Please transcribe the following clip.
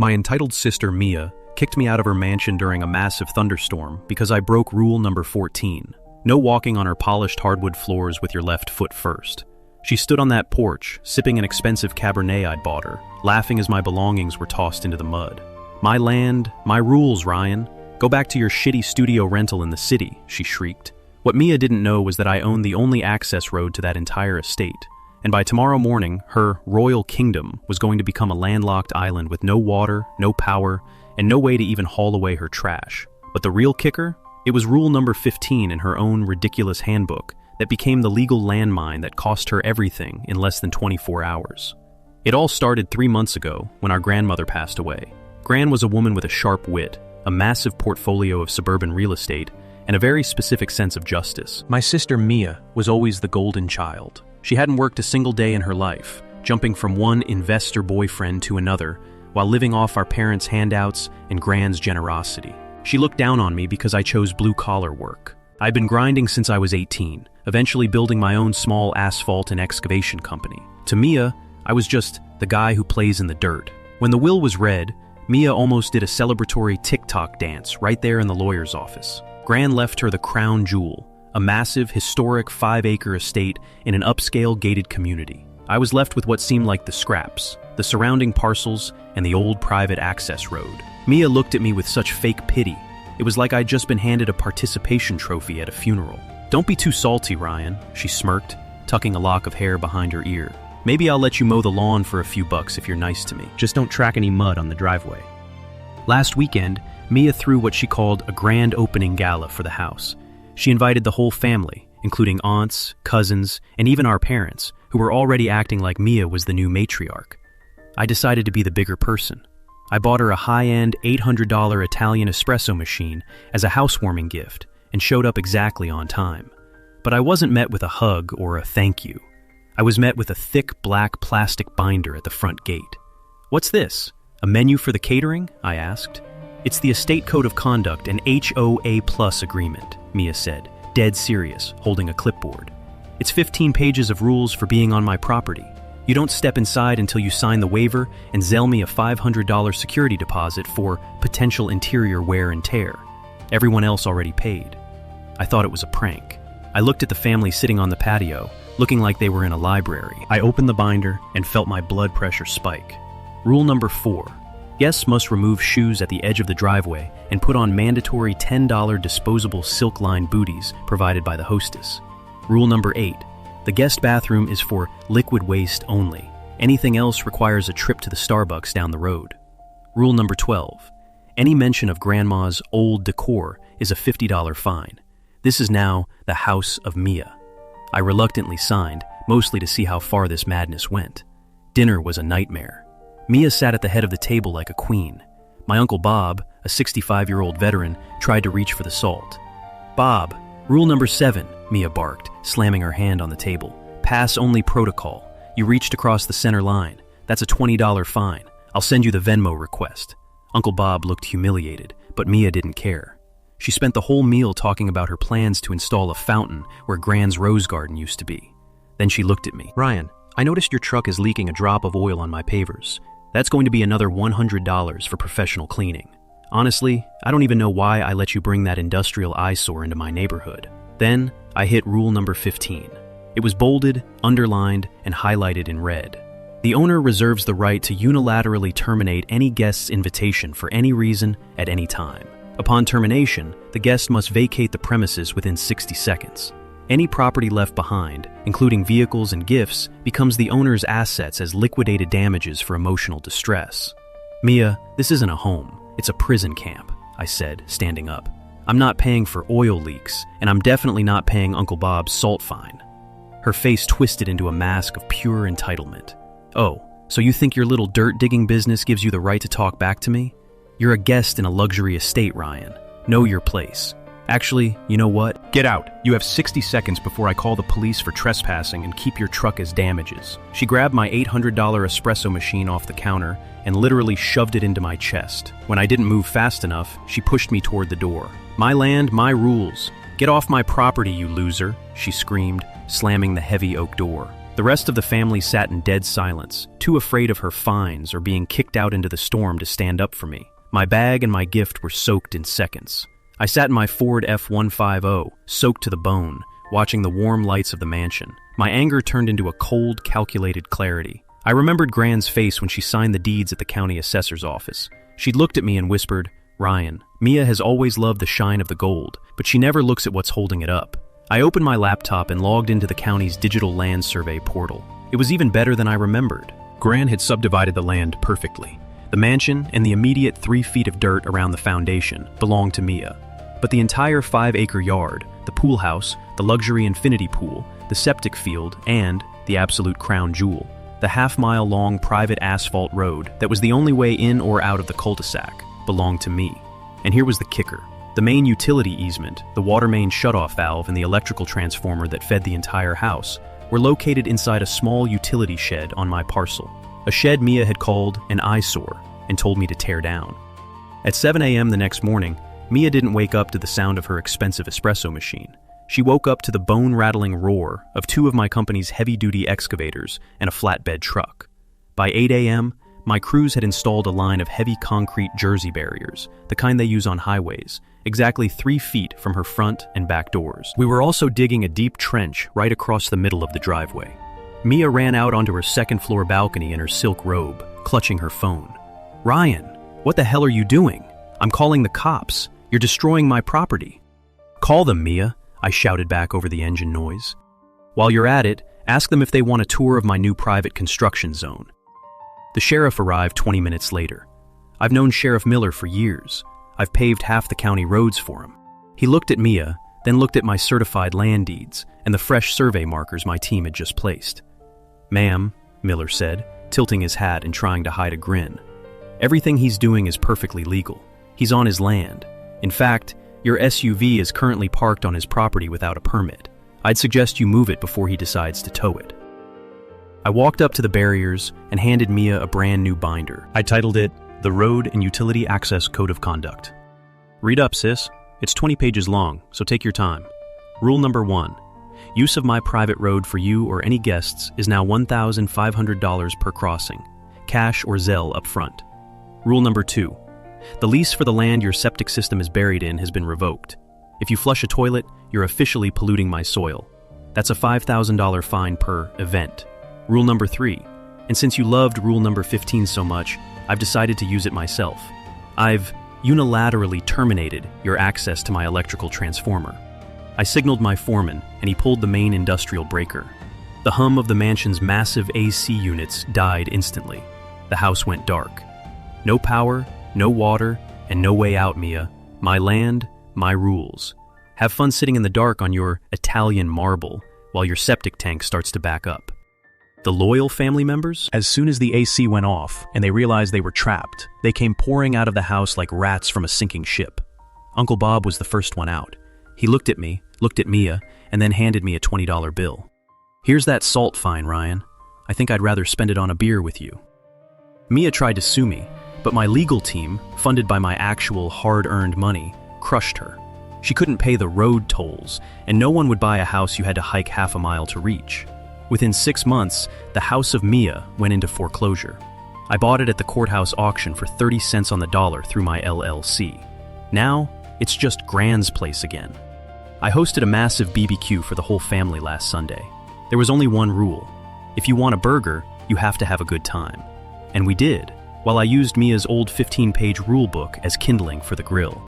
My entitled sister Mia kicked me out of her mansion during a massive thunderstorm because I broke rule number 14. No walking on her polished hardwood floors with your left foot first. She stood on that porch, sipping an expensive Cabernet I'd bought her, laughing as my belongings were tossed into the mud. "My land, my rules, Ryan. Go back to your shitty studio rental in the city," she shrieked. What Mia didn't know was that I owned the only access road to that entire estate, and by tomorrow morning, her royal kingdom was going to become a landlocked island with no water, no power, and no way to even haul away her trash. But the real kicker? It was rule number 15 in her own ridiculous handbook that became the legal landmine that cost her everything in less than 24 hours. It all started 3 months ago when our grandmother passed away. Gran was a woman with a sharp wit, a massive portfolio of suburban real estate, and a very specific sense of justice. My sister Mia was always the golden child. She hadn't worked a single day in her life, jumping from one investor boyfriend to another while living off our parents' handouts and Gran's generosity. She looked down on me because I chose blue-collar work. I'd been grinding since I was 18, eventually building my own small asphalt and excavation company. To Mia, I was just the guy who plays in the dirt. When the will was read, Mia almost did a celebratory TikTok dance right there in the lawyer's office. Gran left her the crown jewel, a massive, historic 5-acre estate in an upscale gated community. I was left with what seemed like the scraps, the surrounding parcels, and the old private access road. Mia looked at me with such fake pity. It was like I'd just been handed a participation trophy at a funeral. "Don't be too salty, Ryan," she smirked, tucking a lock of hair behind her ear. "Maybe I'll let you mow the lawn for a few bucks if you're nice to me. Just don't track any mud on the driveway." Last weekend, Mia threw what she called a grand opening gala for the house. She invited the whole family, including aunts, cousins, and even our parents, who were already acting like Mia was the new matriarch. I decided to be the bigger person. I bought her a high-end $800 Italian espresso machine as a housewarming gift and showed up exactly on time. But I wasn't met with a hug or a thank you. I was met with a thick black plastic binder at the front gate. "What's this? A menu for the catering?" I asked. "It's the Estate Code of Conduct and HOA+ agreement," Mia said, dead serious, holding a clipboard. "It's 15 pages of rules for being on my property. You don't step inside until you sign the waiver and Zelle me a $500 security deposit for potential interior wear and tear. Everyone else already paid." I thought it was a prank. I looked at the family sitting on the patio, looking like they were in a library. I opened the binder and felt my blood pressure spike. Rule number 4. Guests must remove shoes at the edge of the driveway and put on mandatory $10 disposable silk-lined booties provided by the hostess. Rule number 8. The guest bathroom is for liquid waste only. Anything else requires a trip to the Starbucks down the road. Rule number 12. Any mention of Grandma's old decor is a $50 fine. This is now the House of Mia. I reluctantly signed, mostly to see how far this madness went. Dinner was a nightmare. Mia sat at the head of the table like a queen. My Uncle Bob, a 65-year-old veteran, tried to reach for the salt. "Bob, rule number 7, Mia barked, slamming her hand on the table. "Pass-only protocol. You reached across the center line. That's a $20 fine. I'll send you the Venmo request." Uncle Bob looked humiliated, but Mia didn't care. She spent the whole meal talking about her plans to install a fountain where Gran's rose garden used to be. Then she looked at me. "Ryan, I noticed your truck is leaking a drop of oil on my pavers. That's going to be another $100 for professional cleaning. Honestly, I don't even know why I let you bring that industrial eyesore into my neighborhood." Then I hit rule number 15. It was bolded, underlined, and highlighted in red. The owner reserves the right to unilaterally terminate any guest's invitation for any reason at any time. Upon termination, the guest must vacate the premises within 60 seconds. Any property left behind, including vehicles and gifts, becomes the owner's assets as liquidated damages for emotional distress. "Mia, this isn't a home. It's a prison camp," I said, standing up. "I'm not paying for oil leaks, and I'm definitely not paying Uncle Bob's salt fine." Her face twisted into a mask of pure entitlement. "Oh, so you think your little dirt-digging business gives you the right to talk back to me? You're a guest in a luxury estate, Ryan. Know your place. Actually, you know what? Get out. You have 60 seconds before I call the police for trespassing and keep your truck as damages." She grabbed my $800 espresso machine off the counter and literally shoved it into my chest. When I didn't move fast enough, she pushed me toward the door. "My land, my rules. Get off my property, you loser," she screamed, slamming the heavy oak door. The rest of the family sat in dead silence, too afraid of her fines or being kicked out into the storm to stand up for me. My bag and my gift were soaked in seconds. I sat in my Ford F-150, soaked to the bone, watching the warm lights of the mansion. My anger turned into a cold, calculated clarity. I remembered Gran's face when she signed the deeds at the county assessor's office. She'd looked at me and whispered, "Ryan, Mia has always loved the shine of the gold, but she never looks at what's holding it up." I opened my laptop and logged into the county's digital land survey portal. It was even better than I remembered. Gran had subdivided the land perfectly. The mansion and the immediate 3 feet of dirt around the foundation belonged to Mia. But the entire 5-acre yard, the pool house, the luxury infinity pool, the septic field, and the absolute crown jewel, the half-mile-long private asphalt road that was the only way in or out of the cul-de-sac, belonged to me. And here was the kicker. The main utility easement, the water main shutoff valve, and the electrical transformer that fed the entire house were located inside a small utility shed on my parcel, a shed Mia had called an eyesore and told me to tear down. At 7 a.m. the next morning, Mia didn't wake up to the sound of her expensive espresso machine. She woke up to the bone-rattling roar of 2 of my company's heavy-duty excavators and a flatbed truck. By 8 a.m., my crews had installed a line of heavy concrete jersey barriers, the kind they use on highways, exactly 3 feet from her front and back doors. We were also digging a deep trench right across the middle of the driveway. Mia ran out onto her second-floor balcony in her silk robe, clutching her phone. "Ryan, what the hell are you doing? I'm calling the cops. You're destroying my property." "Call them, Mia," I shouted back over the engine noise. "While you're at it, ask them if they want a tour of my new private construction zone." The sheriff arrived 20 minutes later. I've known Sheriff Miller for years. I've paved half the county roads for him. He looked at Mia, then looked at my certified land deeds and the fresh survey markers my team had just placed. "Ma'am," Miller said, tilting his hat and trying to hide a grin, "everything he's doing is perfectly legal. He's on his land. In fact, your SUV is currently parked on his property without a permit. I'd suggest you move it before he decides to tow it." I walked up to the barriers and handed Mia a brand new binder. I titled it, "The Road and Utility Access Code of Conduct." "Read up, sis. It's 20 pages long, so take your time. Rule number 1. Use of my private road for you or any guests is now $1,500 per crossing, cash or Zelle up front. Rule number 2. The lease for the land your septic system is buried in has been revoked. If you flush a toilet, you're officially polluting my soil. That's a $5,000 fine per event. Rule number 3. And since you loved rule number 15 so much, I've decided to use it myself. I've unilaterally terminated your access to my electrical transformer." I signaled my foreman, and he pulled the main industrial breaker. The hum of the mansion's massive AC units died instantly. The house went dark. No power, no water, and no way out, Mia. My land, my rules. Have fun sitting in the dark on your Italian marble while your septic tank starts to back up. The loyal family members? As soon as the AC went off and they realized they were trapped, they came pouring out of the house like rats from a sinking ship. Uncle Bob was the first one out. He looked at me, looked at Mia, and then handed me a $20 bill. "Here's that salt fine, Ryan. I think I'd rather spend it on a beer with you." Mia tried to sue me, but my legal team, funded by my actual hard-earned money, crushed her. She couldn't pay the road tolls, and no one would buy a house you had to hike half a mile to reach. Within 6 months, the house of Mia went into foreclosure. I bought it at the courthouse auction for 30 cents on the dollar through my LLC. Now, it's just Gran's place again. I hosted a massive BBQ for the whole family last Sunday. There was only one rule. If you want a burger, you have to have a good time. And we did, while I used Mia's old 15-page rulebook as kindling for the grill.